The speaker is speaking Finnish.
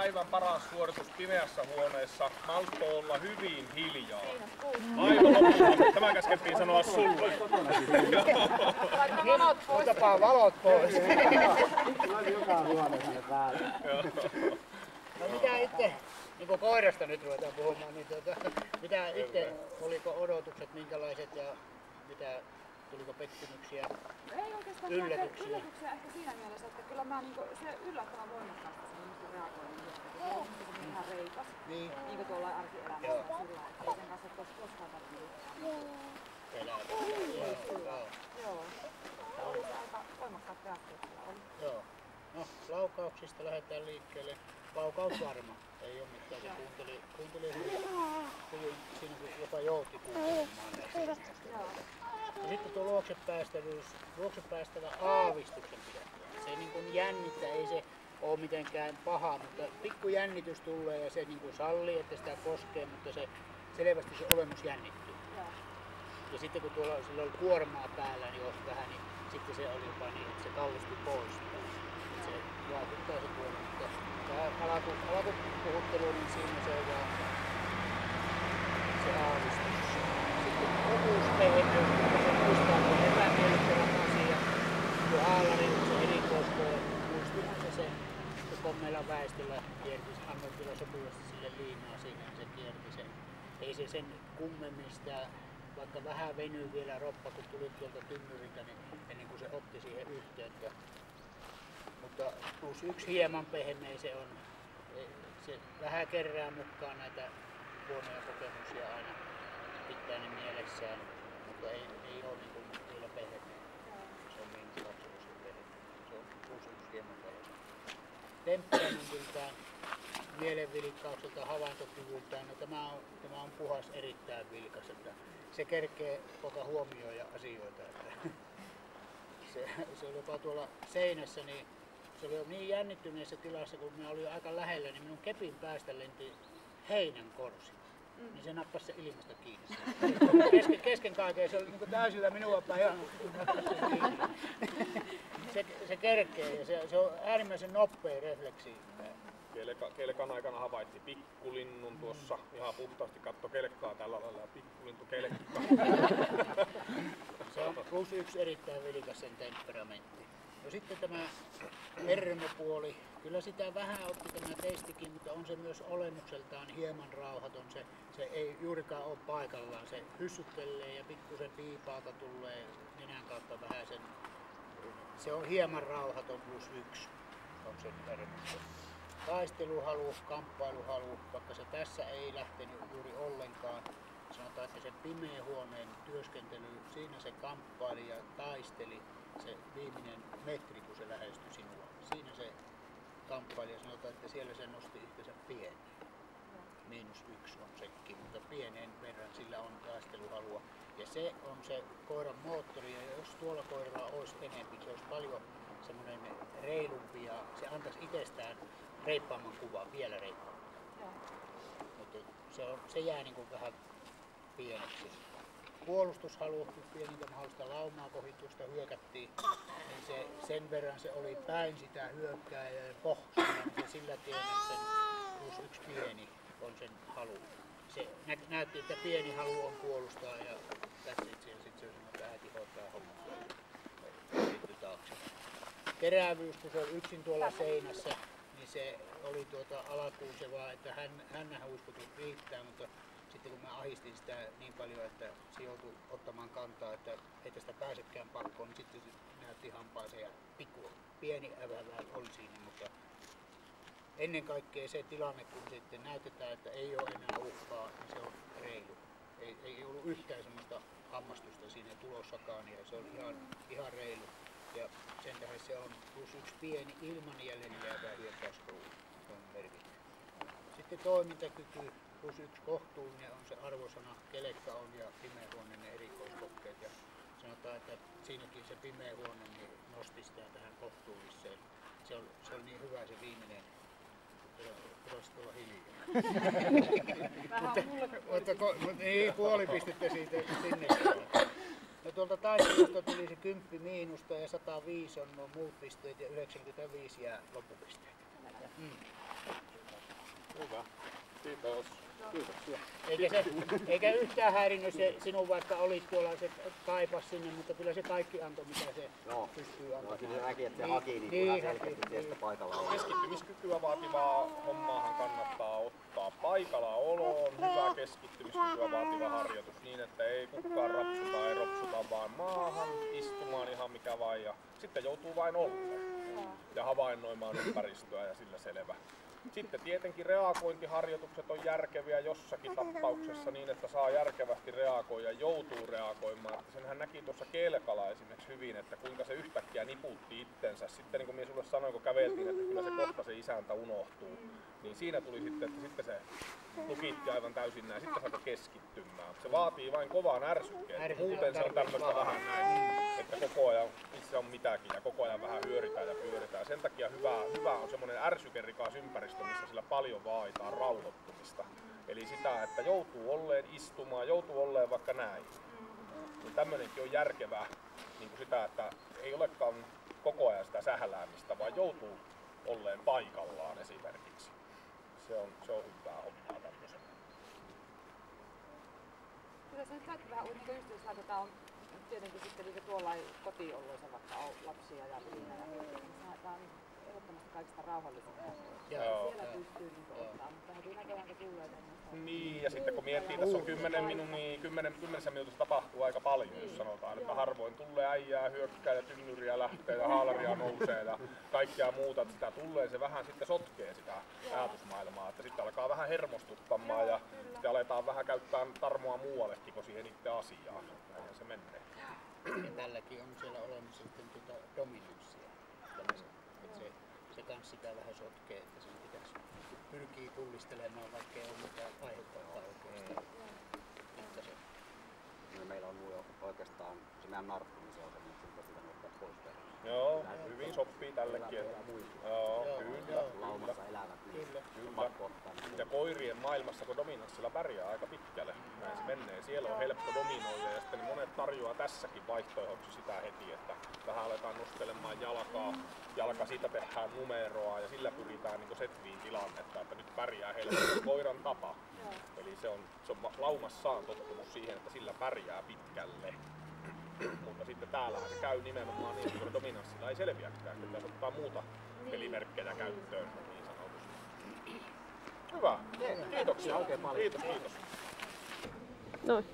päivän paras suoritus pimeässä huoneessa malttoi olla hyvin hiljaa. Aivan loppuun. Tämä käskettiin sanoa sulle. Otapaa valot pois. Joka huoneessa päällä. No mitä itse, niin kuin koirasta nyt ruvetaan puhumaan, niin mitä itse, oliko odotukset minkälaiset ja mitä, tuliko pettymyksiä, Ei oikeastaan yllätyksiä? ehkä siinä mielessä, että kyllä mä niinku, se yllättävän voimakkaasti se minusta reagoin, että se on ihan reikas, niin kuin tuolla arkielämässä sillä, että ei sen kanssa koskaan tarvitse Elää. Joo. Oli se aika voimakkaat reaktiot siellä oli. Joo. No, laukauksista lähdetään liikkeelle. Laukaus varma. Ei ole mitään. Se kuunteli hyvin. Siinä jopa jouti kuuntelemaan näistä. Ja sitten tuo luokse päästävä aavistuksen pidättäminen. Se niin kuin jännittää, ei se ole mitenkään paha, mutta pikku jännitys tulee ja se niin kuin sallii, että sitä koskee, mutta se selvästi se olemus jännittyy. Ja sitten kun sillä oli kuormaa päällä niin vähän, niin sitten se oli jopa niin, että se kallistui pois. Se vaikuttaa se kuorma. Mutta tämä alkupuhuttelu, niin siinä se on vaan se aavistus. Sitten kovuuspehennys, se muistaa, että on epämiellyttävän asia. Tuo haalari, se erikoiskoe, muistumaan se kommeilla väestöllä kierti, annoin sopivasti sille liinaa siinä, se kierti sen. Ei se sen kummemmin sitä, vaikka vähän venyy vielä roppa, kun tuli tuolta tynnyriltä, niin ennen kuin se otti siihen yhteyttä. Mutta plus yksi hieman pehmeä se on. Se vähän kerää mukaan näitä huonoja kokemuksia aina, pitää ne mielessään, mutta ei ole niin kuin vielä pehmeä. Se on -2 pehmeä. Se on plus yksi hieman pehmeä. Temperamentiltään, mielenvilkkaukselta, havaintokyvyltään, no tämä on puhas erittäin vilkas, että se kerkee koko huomioida asioita. Että se oli jopa tuolla seinässä, niin se oli jo niin jännittyneessä tilassa, kun minä olin aika lähellä, niin minun kepin päästä lenti heinänkorsi. Niin se nappasi se ilmasta kiinni. Kesken kaiken se oli niin täysillä minua päin. Se kerkee ja se on äärimmäisen nopea refleksi. Kelkan aikana havaitti pikkulinnun tuossa ihan puhtaasti katto kelkkaa tällä lailla ja pikkulintu kelkka. Se on plus yksi erittäin vilkas sen temperamentti. No sitten tämä hermopuoli, kyllä sitä vähän otti tämä testikin, mutta on se myös olemukseltaan hieman rauhaton. Se ei juurikaan ole paikallaan, se hyssyttelee ja pikkusen piipaalta tulee nenän kautta vähän sen. Se on hieman rauhaton plus yksi on sen hermossa. Taisteluhalu, kamppailuhalu, vaikka se tässä ei lähtenyt juuri ollenkaan. Sanotaan, että se pimeän huoneen työskentely, siinä se kamppaili ja taisteli se viimeinen metri, kun se lähestyi sinua. Siinä se kamppaili ja sanotaan, että siellä se nosti itsensä pieni. -1 on sekin, mutta pienen verran sillä on taisteluhalua. Ja se on se koiran moottori, ja jos tuolla koiralla olisi enemmän, se olisi paljon semmoinen reilumpi ja se antaisi itsestään reippaamman kuvan, vielä reippaamman. Mutta se jää niin kuin vähän pieneksi. Puolustushalu, pienintä mahdollista laumaa kohitusta hyökättiin, niin sen verran se oli päin sitä hyökkääjää ja pohjaa, sillä tiennyt sen plus yksi pieni on sen halu. Se näytti, että pieni halu on puolustaa ja tässä sitten se sanoi, että äiti hoitaa hommaa. Sitten taakse. Terävyys, kun se oli yksin tuolla seinässä, niin se oli alakuusevaa, että hännän huisputus riittää, mutta sitten kun mä ahistin sitä niin paljon, että se joutui ottamaan kantaa, että ei tästä pääsekään pakkoon, niin sitten se näytti hampaaseen ja pieni ävävä oli siinä, mutta ennen kaikkea se tilanne, kun sitten näytetään, että ei ole enää uhkaa, niin se on reilu. Ei ollut yhtään semmoista hammastusta siinä tulossakaan ja se on ihan reilu. Ja sen tähden se on plus yksi pieni ilman jäljellä jäävä hyökkäysruuvi. Se on merkittävä. Sitten toimintakyky plus yksi kohtuullinen on se arvosana, kelekka on ja pimeähuone ne erikoiskokkeet. Ja sanotaan, että siinäkin se pimeähuone niin nosti sitä tähän kohtuulliseen. Se on niin hyvä se viimeinen. Pitäisi tulla hiljaa. mutta niin, puoli pistettä siitä sinne. No tuolta taistelusta tuli se 10 miinusta ja 105 on nuo muut pisteet ja 95 jää loppupisteet. Hyvä. Kiitos. Kiitoksia. Eikä yhtään häirinnyt se sinun, vaikka olit tuolla, se kaipas sinne, mutta kyllä se kaikki antoi, mitä se pystyy antamaan. Kyllä se näki, että se haki niin selkeästi tiestä paikallaan. Keskittymiskykyä vaativaa hommaahan kannattaa ottaa paikalla oloon. Hyvä keskittymiskykyä vaativa harjoitus niin, että ei kukaan rapsuta, ei ropsuta vaan maahan, istumaan ihan mikä vain. Ja sitten joutuu vain olemaan ja havainnoimaan ympäristöä ja sillä selvä. Sitten tietenkin reagointiharjoitukset on järkeviä jossakin tapauksessa niin, että saa järkevästi reagoida ja joutuu reagoimaan. Että senhän näki tuossa kelkalla esimerkiksi hyvin, että kuinka se yhtäkkiä niputti itsensä. Sitten niin kuin minä sulle sanoin, kun käveltiin, että kyllä se kohta se isäntä unohtuu. Niin siinä tuli sitten, että sitten se tukitti aivan täysin näin. Sitten saako keskittymään. Se vaatii vain kovaan ärsykkeen. Muuten se on tämmöistä vähän näin, että koko ajan missä on mitäkin ja koko ajan vähän hyöritään ja pyöritään. Sen takia hyvä on semmoinen ärsykerikas ympäristö, missä sillä paljon vaaditaan rauhoittumista. Eli sitä, että joutuu olleen istumaan, joutuu olleen vaikka näin. Niin tämmöinenkin on järkevää niin kuin sitä, että ei olekaan koko ajan sitä sähläämistä, vaan joutuu olleen paikallaan esimerkiksi. Se on hyvää ottaa tämmöisen. Kyllä se nyt näyttää vähän niin just jos laitetaan tietenkin sitten niin tuolla kotioloissa vaikka on lapsia ja ylinä ja muuta, niin tämä on ehdottomasti kaikista rauhallisinta. Siellä pystyy niin ottaa, mutta heti näköjään kun tulee niin, ja sitten kun miettii, tässä on 10 minuutissa tapahtuu aika paljon, jos sanotaan, että harvoin tulee äijää, hyökkää ja tynnyriä lähtee ja haalaria nousee ja kaikkea muuta, että sitä tulee, se vähän sitten sotkee sitä ajatusmaailmaa, että sitten alkaa vähän hermostuttamaan ja sitten aletaan vähän käyttää tarmoa muuallekin kuin siihen itse asiaan, näin se menee. Ja tälläkin on siellä olemassa sitten dominanssia, se kans sitä vähän sotkee, että sen pitäisi pyrkii tullistelemaan, vaikka ei ole mitään aihetta oikeastaan. Meillä on jo oikeastaan se meidän narttu, niin se on semmoinen, että sitä ottaa pois perään. Joo, hyvin sopii tällekin. Joo, kyllä. Laumassa elävät, niin pakko ottaa. Ja koirien maailmassa, kun dominanssilla pärjää aika pitkälle, näin se menee. Siellä on helppo dominoida ja sitten monet tarjoaa tässäkin vaihtoehdoksi sitä heti, että vähän aletaan nostelemaan jalka siitä tehdään numeroa ja sillä pyritään niin setviin tilannetta, että nyt pärjää helposti koiran tapa. Eli se on laumassaan tottunut siihen, että sillä pärjää pitkälle. Mutta sitten täällähän se käy nimenomaan niin, että dominanssilla ei selviäkään, että pitäisi ottaa muuta pelimerkkejä käyttöön niin sanotusti. Hyvä, kiitoksia oikein paljon. Kiitos. Noin.